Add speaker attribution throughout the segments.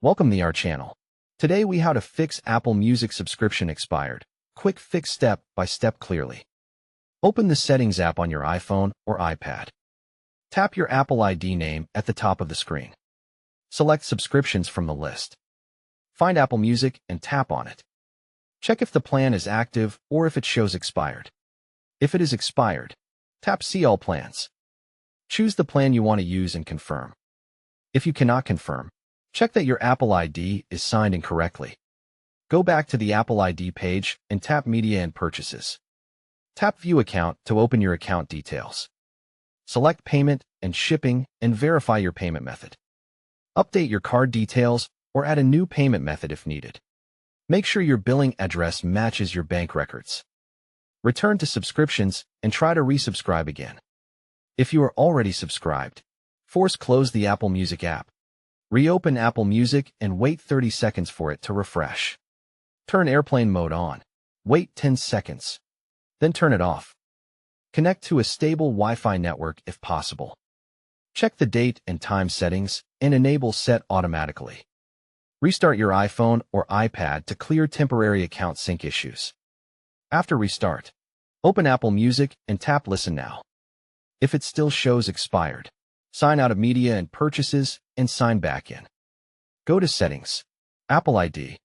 Speaker 1: Welcome to our channel. Today we how to fix Apple Music subscription expired. Quick fix step by step clearly. Open the Settings app on your iPhone or iPad. Tap your Apple ID name at the top of the screen. Select Subscriptions from the list. Find Apple Music and tap on it. Check if the plan is active or if it shows expired. If it is expired, tap See All Plans. Choose the plan you want to use and confirm. If you cannot confirm, check that your Apple ID is signed incorrectly. Go back to the Apple ID page and tap Media and Purchases. Tap View Account to open your account details. Select Payment and Shipping and verify your payment method. Update your card details or add a new payment method if needed. Make sure your billing address matches your bank records. Return to Subscriptions and try to resubscribe again. If you are already subscribed, close the Apple Music app. Reopen Apple Music and wait 30 seconds for it to refresh. Turn airplane mode on. Wait 10 seconds. Then turn it off. Connect to a stable Wi-Fi network if possible. Check the date and time settings and enable Set Automatically. Restart your iPhone or iPad to clear temporary account sync issues. After restart, open Apple Music and tap Listen Now. If it still shows expired, sign out of Media and Purchases and sign back in. Go to Settings, Apple ID,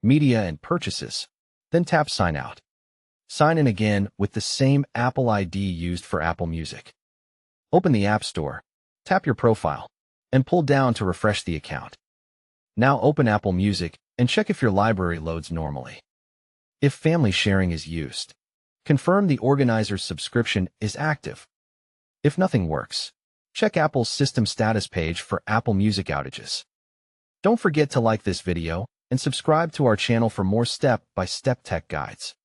Speaker 1: Media and Purchases, then tap Sign Out. Sign in again with the same Apple ID used for Apple Music. Open the App Store, tap your profile, and pull down to refresh the account. Now open Apple Music and check if your library loads normally. If family sharing is used, confirm the organizer's subscription is active. If nothing works, check Apple's system status page for Apple Music outages. Don't forget to like this video and subscribe to our channel for more step-by-step tech guides.